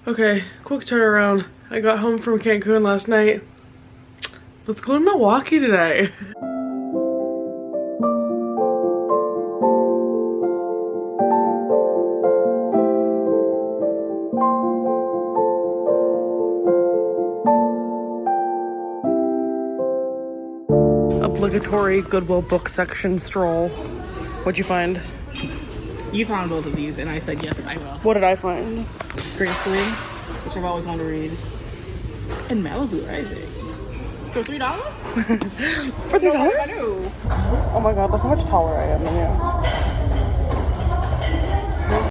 Okay, quick turnaround. I got home from Cancun last night. Let's go to Milwaukee today. Obligatory Goodwill book section stroll. What'd you find? You found both of these, and I said yes, I will. What did I find? Gracefully, which I've always wanted to read, and Malibu Rising. For $3? For $3? Oh my god, that's how much taller I am than you.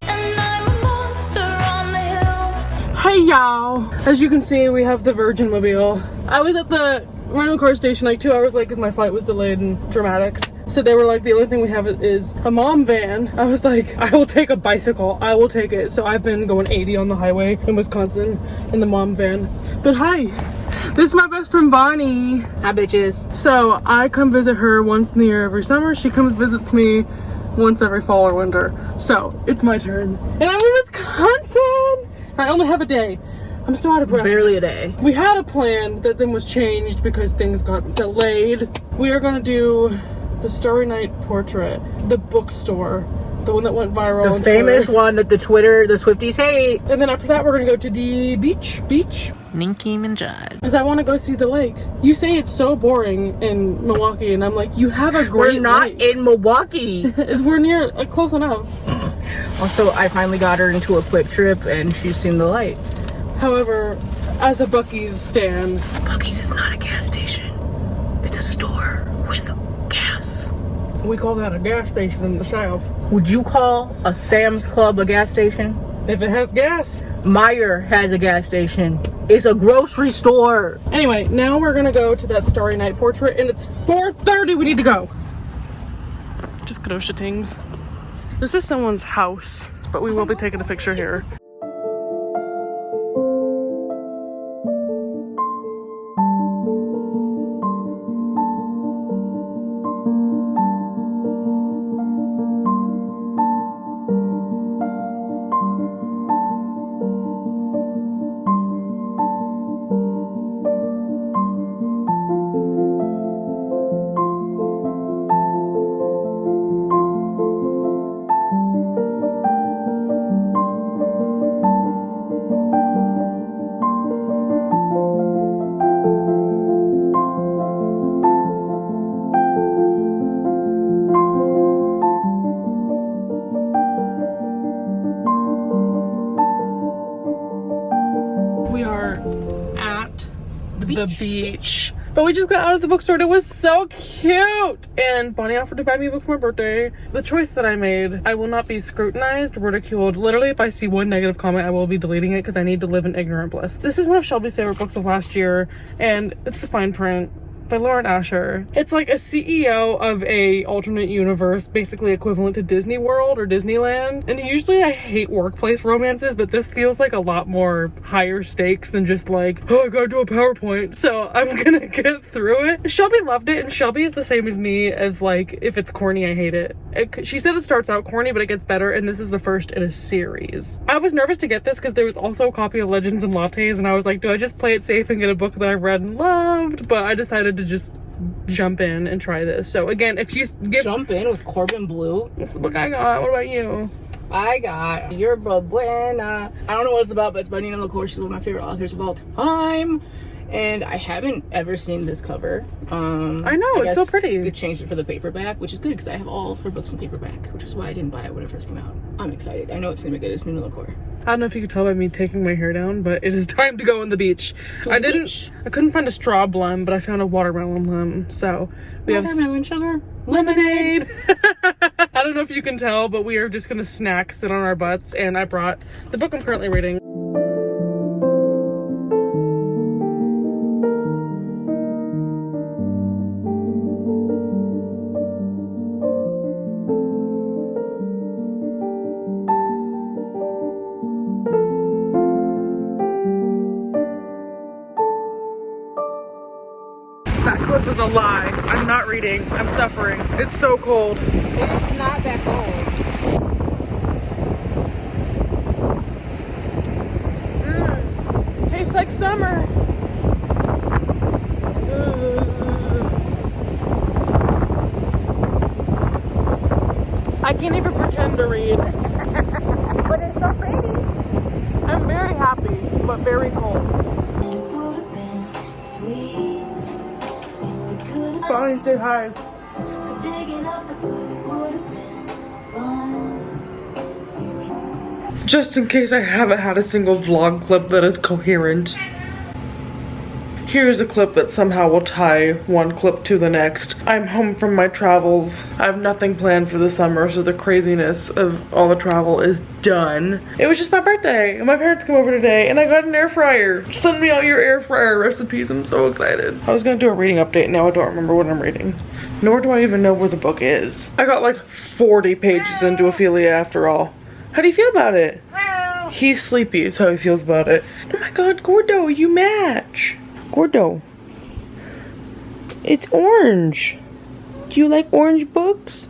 And I'm a monster on the hill. Hey y'all! As you can see, we have the Virgin Mobile. I was at the rental car station like 2 hours late because my flight was delayed in dramatics. So they were like, the only thing we have is a mom van. I was like, I will take a bicycle. I will take it. So I've been going 80 on the highway in Wisconsin in the mom van. But hi, this is my best friend Bonnie. Hi, bitches. So I come visit her once in the year every summer. She comes visits me once every fall or winter. So it's my turn. And I'm in Wisconsin. I only have a day. I'm so out of breath. Barely a day. We had a plan that then was changed because things got delayed. We are gonna do the Starry Night portrait, the bookstore, the one that went viral. The famous one that the Swifties hate. And then after that, we're gonna go to the beach. Ninky Minaj. Because I want to go see the lake. You say it's so boring in Milwaukee, and I'm like, you have a great We're not lake. in Milwaukee. We're near, close enough. Also, I finally got her into a quick trip, and she's seen the light. However, as a Buc-ee's stan, Buc-ee's is not a gas station. It's a store with gas. we call that a gas station in the South. Would you call a Sam's Club a gas station? If it has gas. Meyer has a gas station. It's a grocery store. Anyway, now we're gonna go to that Starry Night portrait, and it's 4:30. We need to go. Just Kadosha tings. This is someone's house, but we will be taking a picture here. We are at the beach. But we just got out of the bookstore and it was so cute. And Bonnie offered to buy me a book for my birthday. The choice that I made, I will not be scrutinized, ridiculed. Literally, if I see one negative comment, I will be deleting it because I need to live in ignorant bliss. This is one of Shelby's favorite books of last year, and it's The Fine Print by Lauren Asher. It's like a CEO of a alternate universe, basically equivalent to Disney World or Disneyland. And usually I hate workplace romances, but this feels like a lot more higher stakes than just like, oh, I gotta do a PowerPoint, so I'm gonna get through it. Shelby loved it, and Shelby is the same as me as like, if it's corny, I hate it. She said it starts out corny, but it gets better, and this is the first in a series. I was nervous to get this because there was also a copy of Legends and Lattes, and I was like, do I just play it safe and get a book that I've read and loved? But I decided to just jump in and try this. So again, if you Jump in with Corbin Blue. That's the book I got. What about you? I got Yerba Buena. I don't know what it's about, but it's by Nina LaCour. She's one of my favorite authors of all time. And I haven't ever seen this cover. I know, it's so pretty. They changed it for the paperback, which is good because I have all her books in paperback, which is why I didn't buy it when it first came out. I'm excited. I know it's gonna be good. It's Nina LaCour. I don't know if you could tell by me taking my hair down, but it is time to go on the beach. I couldn't find a straw blem, but I found a watermelon blem. So we have watermelon sugar lemonade. I don't know if you can tell, but we are just gonna sit on our butts, and I brought the book I'm currently reading. That clip was a lie. I'm not reading. I'm suffering. It's so cold. It's not that cold. like summer. I can't even pretend to read. But it's so pretty. I'm very happy, but very cold. Bonnie, say hi. Just in case I haven't had a single vlog clip that is coherent, here's a clip that somehow will tie one clip to the next. I'm home from my travels. I have nothing planned for the summer, so the craziness of all the travel is done. It was just my birthday, and my parents come over today, and I got an air fryer. Send me out your air fryer recipes. I'm so excited. I was gonna do a reading update. Now I don't remember what I'm reading. Nor do I even know where the book is. I got like 40 pages into Ophelia after all. How do you feel about it? He's sleepy is how he feels about it. Oh my god, Gordo, you match. Gordo. It's orange. Do you like orange books?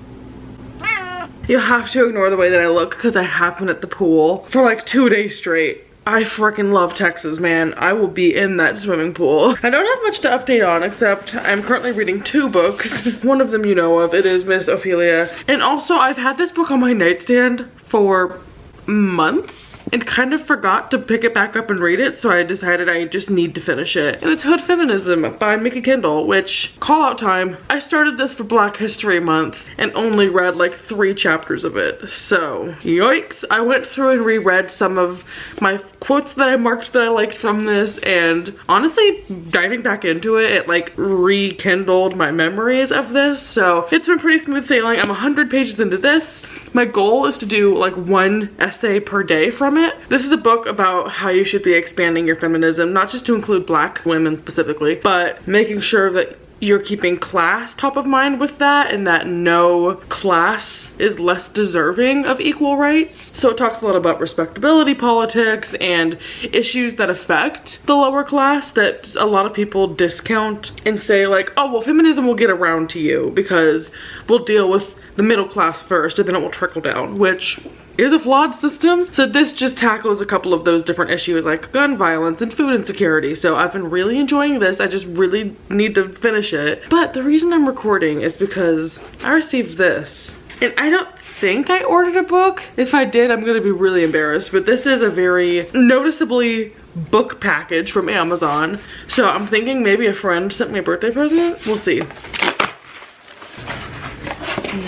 You'll have to ignore the way that I look because I have been at the pool for like 2 days straight. I freaking love Texas, man. I will be in that swimming pool. I don't have much to update on except I'm currently reading 2 books. One of them you know of. It is Miss Ophelia. And also I've had this book on my nightstand for months and kind of forgot to pick it back up and read it, so I decided I just need to finish it. And it's Hood Feminism by Mickey Kendall, which, call out time, I started this for Black History Month and only read like 3 chapters of it. So, yikes. I went through and reread some of my quotes that I marked that I liked from this, and honestly, diving back into it, it like rekindled my memories of this. So it's been pretty smooth sailing. I'm 100 pages into this. My goal is to do like 1 essay per day from it. This is a book about how you should be expanding your feminism, not just to include Black women specifically, but making sure that you're keeping class top of mind with that, and that no class is less deserving of equal rights. So it talks a lot about respectability politics and issues that affect the lower class that a lot of people discount and say like, oh, well, feminism will get around to you because we'll deal with the middle class first and then it will trickle down, which is a flawed system. So this just tackles a couple of those different issues like gun violence and food insecurity. So I've been really enjoying this. I just really need to finish it. But the reason I'm recording is because I received this. And I don't think I ordered a book. If I did, I'm gonna be really embarrassed. But this is a very noticeably book package from Amazon. So I'm thinking maybe a friend sent me a birthday present. We'll see.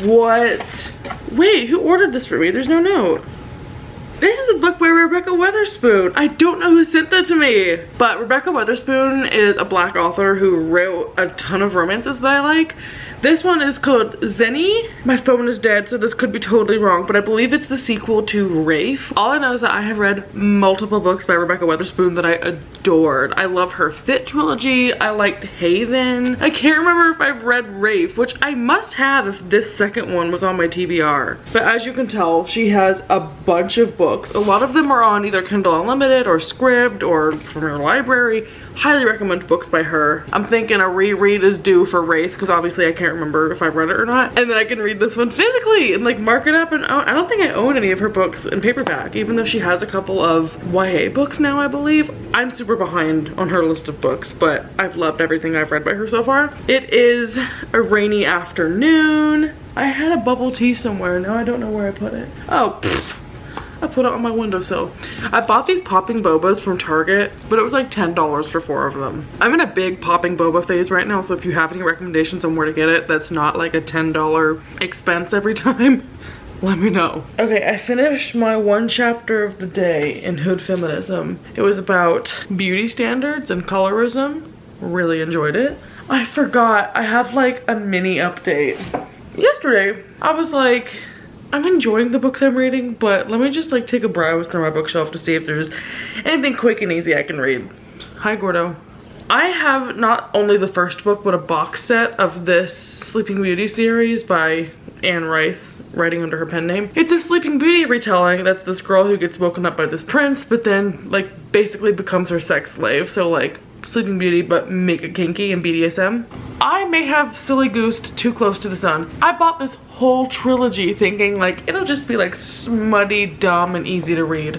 What? Wait, who ordered this for me? There's no note. This is a book by Rebecca Weatherspoon. I don't know who sent that to me. But Rebecca Weatherspoon is a Black author who wrote a ton of romances that I like. This one is called Zenny. My phone is dead, so this could be totally wrong, but I believe it's the sequel to Rafe. All I know is that I have read multiple books by Rebecca Weatherspoon that I adored. I love her Fit trilogy. I liked Haven. I can't remember if I've read Rafe, which I must have if this second one was on my TBR. But as you can tell, she has a bunch of books. A lot of them are on either Kindle Unlimited or Scribd or from her library. Highly recommend books by her. I'm thinking a reread is due for Wraith because obviously I can't remember if I've read it or not. And then I can read this one physically and like mark it up and own. I don't think I own any of her books in paperback, even though she has a couple of YA books now, I believe. I'm super behind on her list of books, but I've loved everything I've read by her so far. It is a rainy afternoon. I had a bubble tea somewhere. Now I don't know where I put it. Oh, pfft. I put it on my windowsill. I bought these popping bobas from Target, but it was like $10 for 4 of them. I'm in a big popping boba phase right now, so if you have any recommendations on where to get it that's not like a $10 expense every time, let me know. Okay, I finished my 1 chapter of the day in Hood Feminism. It was about beauty standards and colorism. Really enjoyed it. I forgot, I have like a mini update. Yesterday, I was like, I'm enjoying the books I'm reading, but let me just like take a browse through my bookshelf to see if there's anything quick and easy I can read. Hi, Gordo. I have not only the first book, but a box set of this Sleeping Beauty series by Anne Rice, writing under her pen name. It's a Sleeping Beauty retelling. That's this girl who gets woken up by this prince, but then like basically becomes her sex slave. So like Sleeping Beauty, but make it kinky and BDSM. I may have silly goosed Too Close to the Sun. I bought this whole trilogy thinking like it'll just be like smutty, dumb, and easy to read.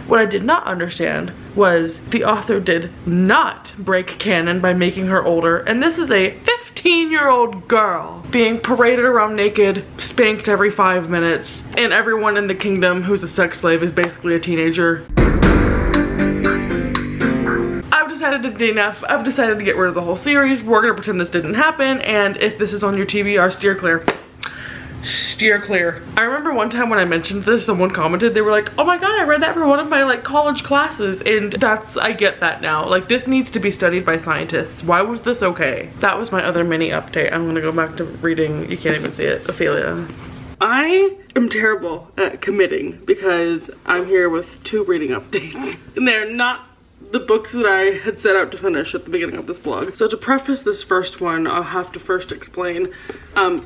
What I did not understand was the author did not break canon by making her older, and this is a 15-year-old girl being paraded around naked, spanked every 5 minutes, and everyone in the kingdom who's a sex slave is basically a teenager. I've decided to DNF. I've decided to get rid of the whole series. We're gonna pretend this didn't happen, and if this is on your TBR, steer clear. Steer clear. I remember one time when I mentioned this, someone commented, they were like, oh my god, I read that for one of my like college classes, and I get that now. Like, this needs to be studied by scientists. Why was this okay? That was my other mini update. I'm gonna go back to reading, you can't even see it, Ophelia. I am terrible at committing because I'm here with 2 reading updates, and they're not the books that I had set out to finish at the beginning of this vlog. So to preface this first one, I'll have to first explain,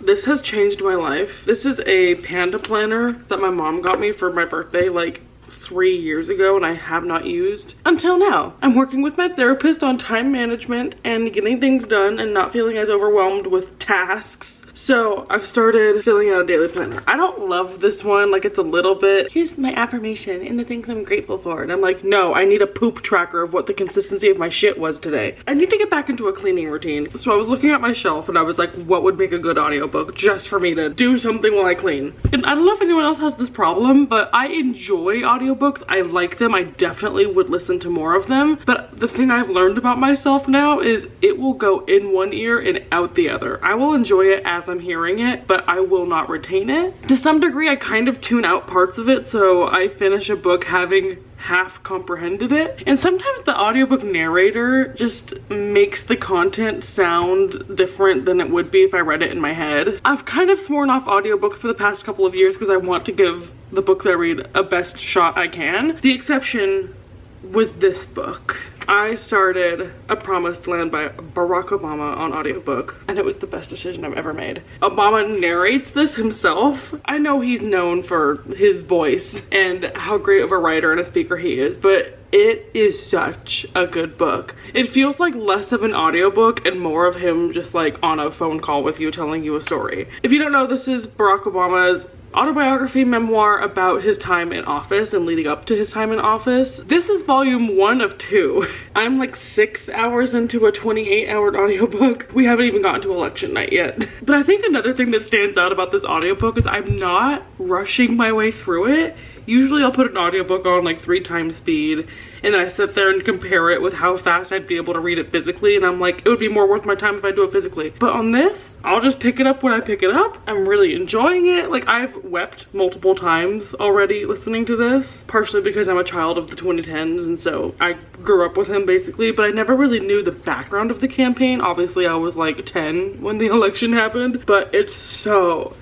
this has changed my life. This is a panda planner that my mom got me for my birthday like 3 years ago, and I have not used until now. I'm working with my therapist on time management and getting things done and not feeling as overwhelmed with tasks. So I've started filling out a daily planner. I don't love this one, like it's a little bit, here's my affirmation and the things I'm grateful for. And I'm like, no, I need a poop tracker of what the consistency of my shit was today. I need to get back into a cleaning routine. So I was looking at my shelf and I was like, what would make a good audiobook just for me to do something while I clean? And I don't know if anyone else has this problem, but I enjoy audiobooks. I like them. I definitely would listen to more of them. But the thing I've learned about myself now is it will go in one ear and out the other. I will enjoy it as I'm hearing it, but I will not retain it. To some degree, I kind of tune out parts of it, so I finish a book having half comprehended it. And sometimes the audiobook narrator just makes the content sound different than it would be if I read it in my head. I've kind of sworn off audiobooks for the past couple of years because I want to give the books I read a best shot I can. The exception was this book. I started A Promised Land by Barack Obama on audiobook, and it was the best decision I've ever made. Obama narrates this himself. I know he's known for his voice and how great of a writer and a speaker he is, but it is such a good book. It feels like less of an audiobook and more of him just like on a phone call with you telling you a story. If you don't know, this is Barack Obama's autobiography memoir about his time in office and leading up to his time in office. This is volume 1 of 2. I'm like 6 hours into a 28-hour audiobook. We haven't even gotten to election night yet. But I think another thing that stands out about this audiobook is I'm not rushing my way through it. Usually I'll put an audiobook on like 3 times speed and then I sit there and compare it with how fast I'd be able to read it physically, and I'm like, it would be more worth my time if I do it physically. But on this, I'll just pick it up when I pick it up. I'm really enjoying it. Like, I've wept multiple times already listening to this, partially because I'm a child of the 2010s and so I grew up with him basically, but I never really knew the background of the campaign. Obviously I was like 10 when the election happened, but it's so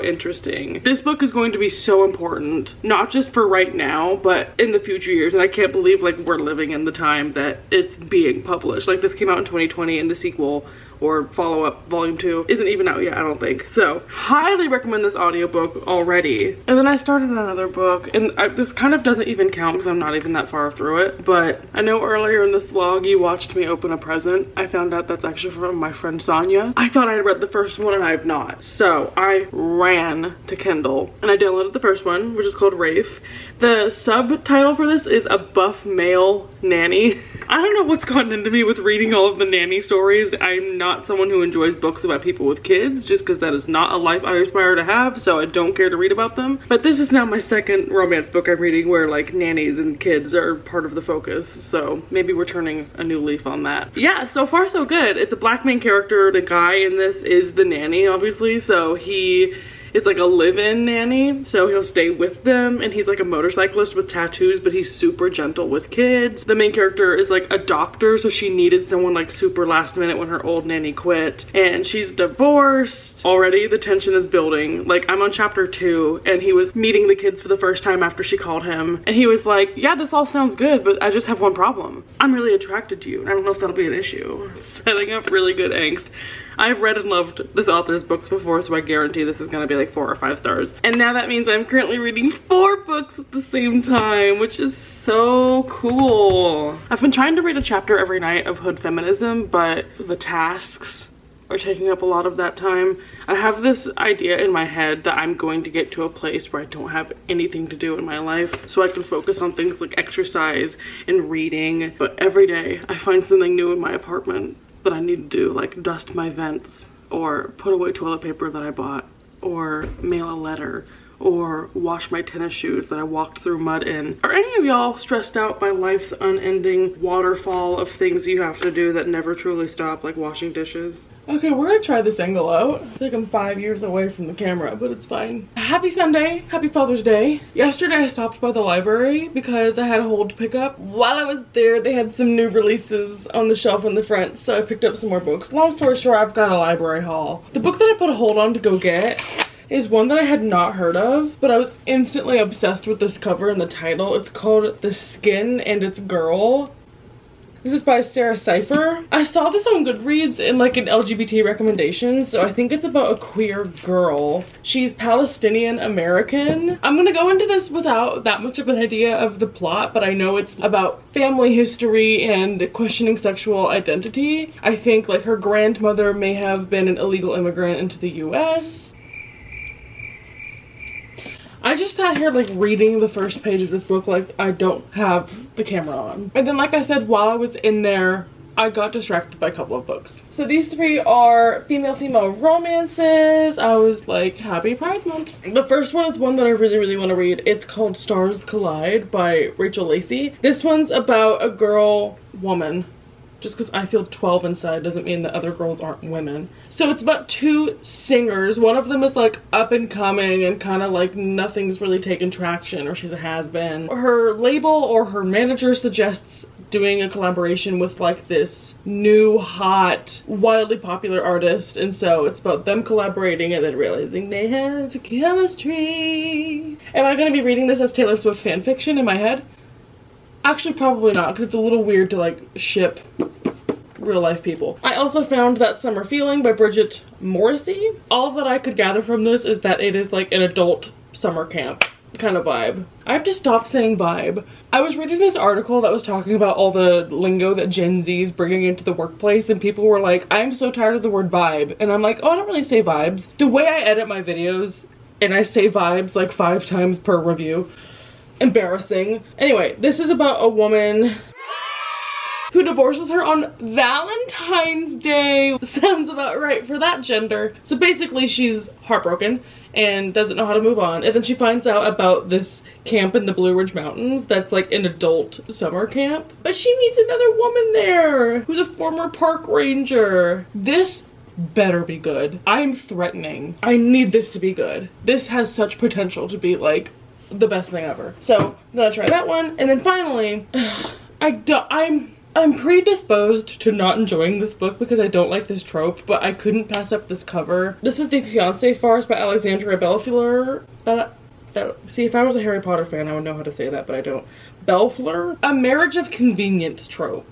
interesting. This book is going to be so important, not just for right now, but in the future years. And I can't believe like we're living in the time that it's being published. Like, this came out in 2020 and the sequel or follow-up volume 2 isn't even out yet, I don't think. So highly recommend this audiobook already. And then I started another book, and this kind of doesn't even count because I'm not even that far through it, but I know earlier in this vlog you watched me open a present. I found out that's actually from my friend Sonia. I thought I had read the first one and I have not. So I ran to Kindle and I downloaded the first one, which is called Rafe. The subtitle for this is A Buff Male Nanny. I don't know what's gotten into me with reading all of the nanny stories. I'm not someone who enjoys books about people with kids, just because that is not a life I aspire to have, so I don't care to read about them. But this is now my second romance book I'm reading where like nannies and kids are part of the focus, so maybe we're turning a new leaf on that. Yeah, so far so good. It's a black main character. The guy in this is the nanny, obviously, so he is like a live-in nanny, so he'll stay with them, and he's like a motorcyclist with tattoos, but he's super gentle with kids. The main character is like a doctor, so she needed someone like super last minute when her old nanny quit, and she's divorced. Already the tension is building. Like, I'm on chapter 2 and he was meeting the kids for the first time after she called him, and he was like, yeah, this all sounds good, but I just have one problem. I'm really attracted to you, and I don't know if that'll be an issue. Setting up really good angst. I've read and loved this author's books before, so I guarantee this is gonna be like 4 or 5 stars. And now that means I'm currently reading 4 books at the same time, which is so cool. I've been trying to read a chapter every night of Hood Feminism, but the tasks are taking up a lot of that time. I have this idea in my head that I'm going to get to a place where I don't have anything to do in my life, so I can focus on things like exercise and reading. But every day I find something new in my apartment that I need to do, like dust my vents, or put away toilet paper that I bought, or mail a letter, or wash my tennis shoes that I walked through mud in. Are any of y'all stressed out by life's unending waterfall of things you have to do that never truly stop, like washing dishes? Okay, we're gonna try this angle out. I feel like I'm 5 years away from the camera, but it's fine. Happy Sunday, happy Father's Day. Yesterday I stopped by the library because I had a hold to pick up. While I was there, they had some new releases on the shelf in the front, so I picked up some more books. Long story short, I've got a library haul. The book that I put a hold on to go get is one that I had not heard of, but I was instantly obsessed with this cover and the title. It's called The Skin and Its Girl. This is by Sarah Cipher. I saw this on Goodreads in like an LGBT recommendation, so I think it's about a queer girl. She's Palestinian American. I'm gonna go into this without that much of an idea of the plot, but I know it's about family history and questioning sexual identity. I think like her grandmother may have been an illegal immigrant into the US. I just sat here like reading the first page of this book like I don't have the camera on. And then like I said, while I was in there, I got distracted by a couple of books. So these 3 are female romances. I was like, happy Pride Month. The first one is one that I really want to read. It's called Stars Collide by Rachel Lacey. This one's about a woman. Just because I feel 12 inside doesn't mean that other girls aren't women. So it's about 2 singers. One of them is like up and coming and kind of like nothing's really taken traction, or she's a has-been. Her label or her manager suggests doing a collaboration with like this new, hot, wildly popular artist. And so it's about them collaborating and then realizing they have chemistry. Am I going to be reading this as Taylor Swift fanfiction in my head? Actually, probably not, because it's a little weird to like ship real life people. I also found That Summer Feeling by Bridget Morrissey. All that I could gather from this is that it is like an adult summer camp kind of vibe. I have to stop saying vibe. I was reading this article that was talking about all the lingo that Gen Z is bringing into the workplace, and people were like, I'm so tired of the word vibe. And I'm like, oh, I don't really say vibes. The way I edit my videos, and I say vibes like 5 times per review. Embarrassing. Anyway, this is about a woman who divorces her on Valentine's Day. Sounds about right for that gender. So basically she's heartbroken and doesn't know how to move on, and then she finds out about this camp in the Blue Ridge Mountains that's like an adult summer camp, but she meets another woman there who's a former park ranger. This better be good. I'm threatening. I need this to be good. This has such potential to be like the best thing ever. So I'm gonna try that one. And then finally, I'm predisposed to not enjoying this book because I don't like this trope, but I couldn't pass up this cover. This is The Fiancé Farce by Alexandria Bellefleur. See, if I was a Harry Potter fan, I would know how to say that, but I don't. Bellefleur? A marriage of convenience trope,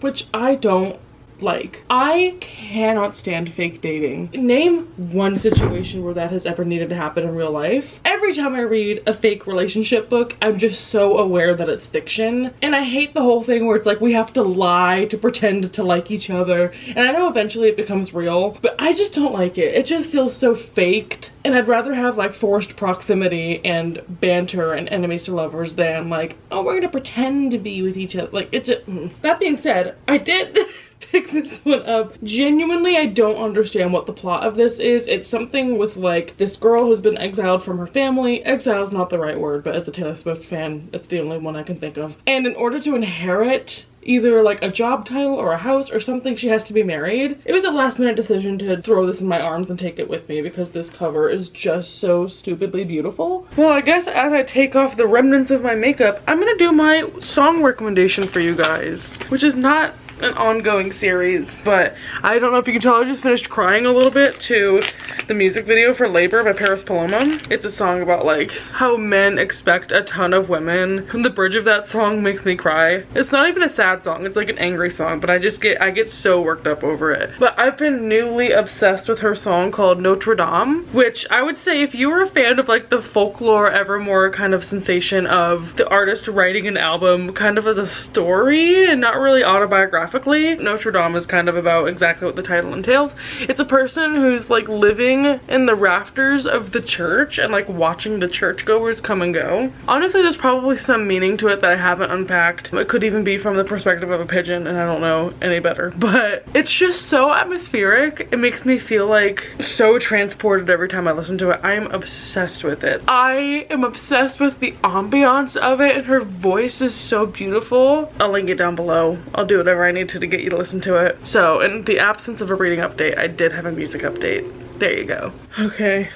which I don't like. I cannot stand fake dating. Name one situation where that has ever needed to happen in real life. Every time I read a fake relationship book, I'm just so aware that it's fiction. And I hate the whole thing where it's like we have to lie to pretend to like each other. And I know eventually it becomes real, but I just don't like it. It just feels so faked. And I'd rather have like forced proximity and banter and enemies to lovers than like, oh, we're gonna pretend to be with each other. Like, it just, That being said, I did pick this one up. Genuinely, I don't understand what the plot of this is. It's something with like this girl who's been exiled from her family. Exile's not the right word, but as a Taylor Swift fan, it's the only one I can think of. And in order to inherit either like a job title or a house or something, she has to be married. It was a last minute decision to throw this in my arms and take it with me because this cover is just so stupidly beautiful. Well, I guess as I take off the remnants of my makeup, I'm gonna do my song recommendation for you guys, which is not an ongoing series, but I don't know if you can tell, I just finished crying a little bit to the music video for Labor by Paris Paloma. It's a song about like how men expect a ton of women, and the bridge of that song makes me cry. It's not even a sad song, it's like an angry song, but I get so worked up over it. But I've been newly obsessed with her song called Notre Dame, which I would say if you were a fan of like the folklore Evermore kind of sensation of the artist writing an album kind of as a story and not really autobiographically, Notre Dame is kind of about exactly what the title entails. It's a person who's like living in the rafters of the church and like watching the churchgoers come and go. Honestly, there's probably some meaning to it that I haven't unpacked. It could even be from the perspective of a pigeon and I don't know any better, but it's just so atmospheric. It makes me feel like so transported every time I listen to it. I am obsessed with it. I am obsessed with the ambiance of it, and her voice is so beautiful. I'll link it down below. I'll do whatever I need to get you to listen to it. So in the absence of a reading update, I did have a music update. There you go. Okay,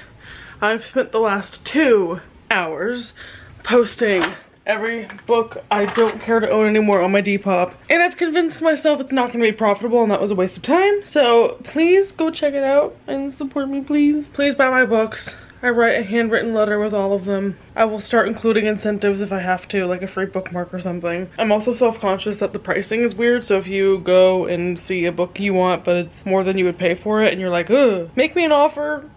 I've spent the last 2 hours posting every book I don't care to own anymore on my Depop, and I've convinced myself it's not going to be profitable, and that was a waste of time. So please go check it out and support me, please. Please buy my books. I write a handwritten letter with all of them. I will start including incentives if I have to, like a free bookmark or something. I'm also self-conscious that the pricing is weird, so if you go and see a book you want but it's more than you would pay for it and you're like, ugh, make me an offer.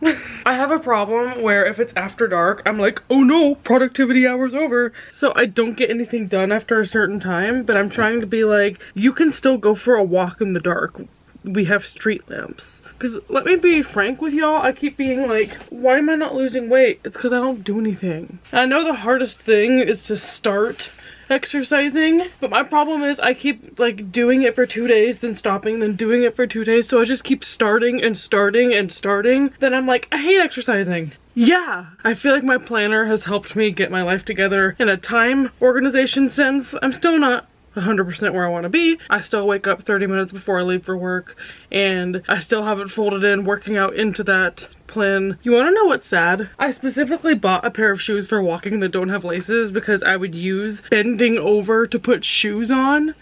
I have a problem where if it's after dark, I'm like, oh no, productivity hour's over. So I don't get anything done after a certain time, but I'm trying to be like, you can still go for a walk in the dark. We have street lamps. Because let me be frank with y'all, I keep being like, why am I not losing weight? It's because I don't do anything. And I know the hardest thing is to start exercising, but my problem is I keep like doing it for 2 days, then stopping, then doing it for 2 days, so I just keep starting and starting and starting. Then I'm like, I hate exercising. Yeah, I feel like my planner has helped me get my life together in a time organization sense. I'm still not 100% where I want to be. I still wake up 30 minutes before I leave for work, and I still haven't folded in working out into that plan. You want to know what's sad? I specifically bought a pair of shoes for walking that don't have laces because I would use bending over to put shoes on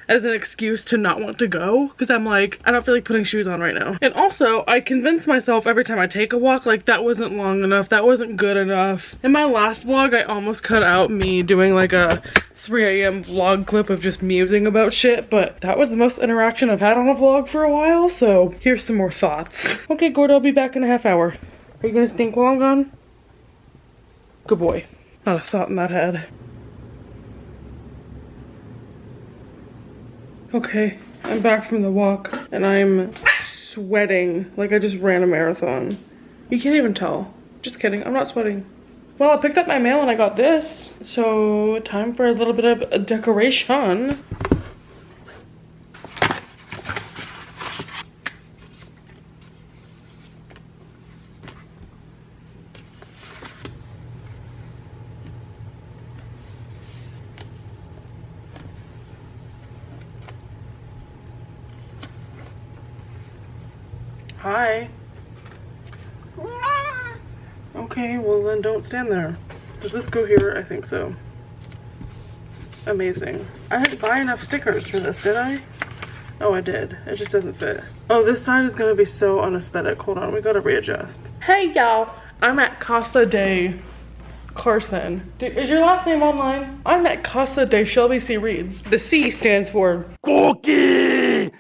as an excuse to not want to go, because I'm like, I don't feel like putting shoes on right now. And also, I convince myself every time I take a walk, like that wasn't long enough, that wasn't good enough. In my last vlog, I almost cut out me doing like a 3 a.m. vlog clip of just musing about shit, but that was the most interaction I've had on a vlog for a while, so here's some more thoughts. Okay, Gordo, I'll be back in a half hour. Are you gonna stink while I'm gone? Good boy. Not a thought in that head. Okay, I'm back from the walk, and I'm sweating like I just ran a marathon. You can't even tell. Just kidding, I'm not sweating. Well, I picked up my mail and I got this. So, time for a little bit of a decoration. Hi. Okay, well then don't stand there. Does this go here? I think so. Amazing. I didn't buy enough stickers for this, did I? Oh, I did. It just doesn't fit. Oh, this side is gonna be so unaesthetic. Hold on, we gotta readjust. Hey y'all, I'm at Casa de Carson. Is your last name online? I'm at Casa de Shelby C. Reeds. The C stands for Cookie!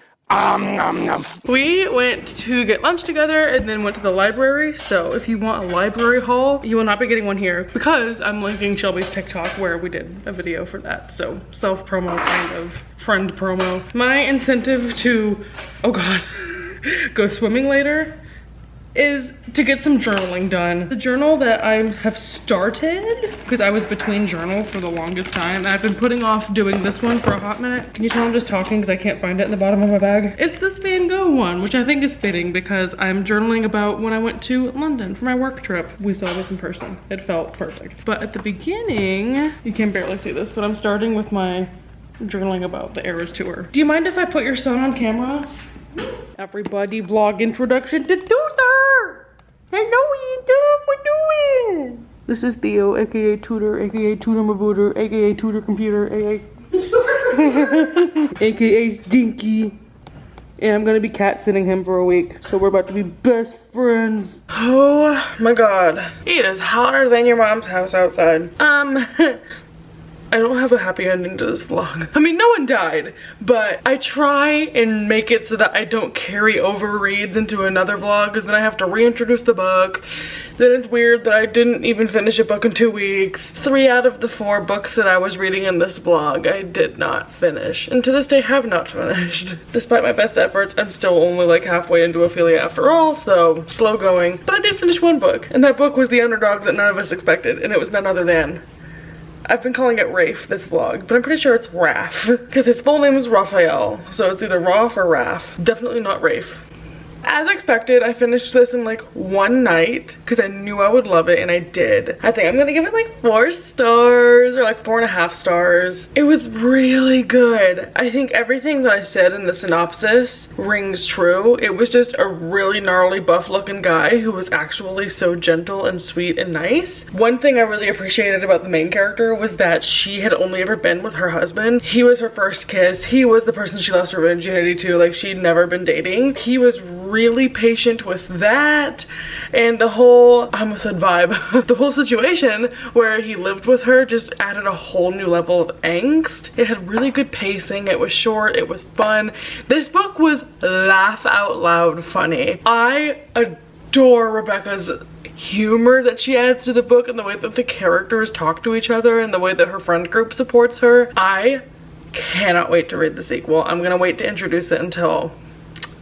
We went to get lunch together and then went to the library. So if you want a library haul, you will not be getting one here because I'm linking Shelby's TikTok where we did a video for that. So self-promo, kind of friend promo. My incentive to, oh God, go swimming later is to get some journaling done. The journal that I have started, because I was between journals for the longest time, and I've been putting off doing this one for a hot minute. Can you tell I'm just talking because I can't find it in the bottom of my bag? It's this Van Gogh one, which I think is fitting because I'm journaling about when I went to London for my work trip. We saw this in person. It felt perfect. But at the beginning, you can barely see this, but I'm starting with my journaling about the Eras tour. Do you mind if I put your son on camera? Everybody, vlog introduction to Tutor! Hello, Ethan, what doing? This is Theo, aka Tutor, aka Tutor Mabooter, aka Tutor Computer, aka Tutor AKA Stinky. And I'm gonna be cat sitting him for a week. So we're about to be best friends. Oh my god. It is hotter than your mom's house outside. I don't have a happy ending to this vlog. I mean, no one died, but I try and make it so that I don't carry over reads into another vlog, because then I have to reintroduce the book. Then it's weird that I didn't even finish a book in 2 weeks. 3 out of the 4 books that I was reading in this vlog, I did not finish. And to this day, have not finished. Despite my best efforts, I'm still only like halfway into Ophelia after all, so slow going. But I did finish 1 book, and that book was the underdog that none of us expected, and it was none other than... I've been calling it Rafe this vlog, but I'm pretty sure it's Raph, because his full name is Raphael, so it's either Raph or Raph. Definitely not Rafe. As expected, I finished this in like 1 night because I knew I would love it, and I did. I think I'm gonna give it like 4 stars or like 4.5 stars. It was really good. I think everything that I said in the synopsis rings true. It was just a really gnarly buff looking guy who was actually so gentle and sweet and nice. One thing I really appreciated about the main character was that she had only ever been with her husband. He was her first kiss. He was the person she lost her virginity to. Like, she'd never been dating. He was really patient with that, and the whole, I almost said vibe, the whole situation where he lived with her just added a whole new level of angst. It had really good pacing, it was short, it was fun. This book was laugh out loud funny. I adore Rebecca's humor that she adds to the book, and the way that the characters talk to each other, and the way that her friend group supports her. I cannot wait to read the sequel. I'm gonna wait to introduce it until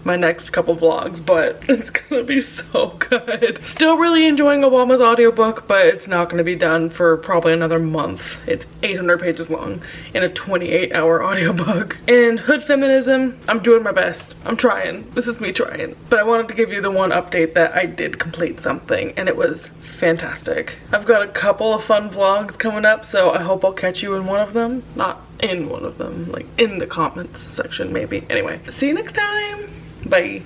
my next couple vlogs, but it's gonna be so good. Still really enjoying Obama's audiobook, but it's not gonna be done for probably another month. It's 800 pages long in a 28-hour audiobook. And hood feminism, I'm doing my best. I'm trying. This is me trying. But I wanted to give you the one update that I did complete something, and it was fantastic. I've got a couple of fun vlogs coming up, so I hope I'll catch you in one of them. Not in one of them, like in the comments section maybe. Anyway, see you next time. Bye.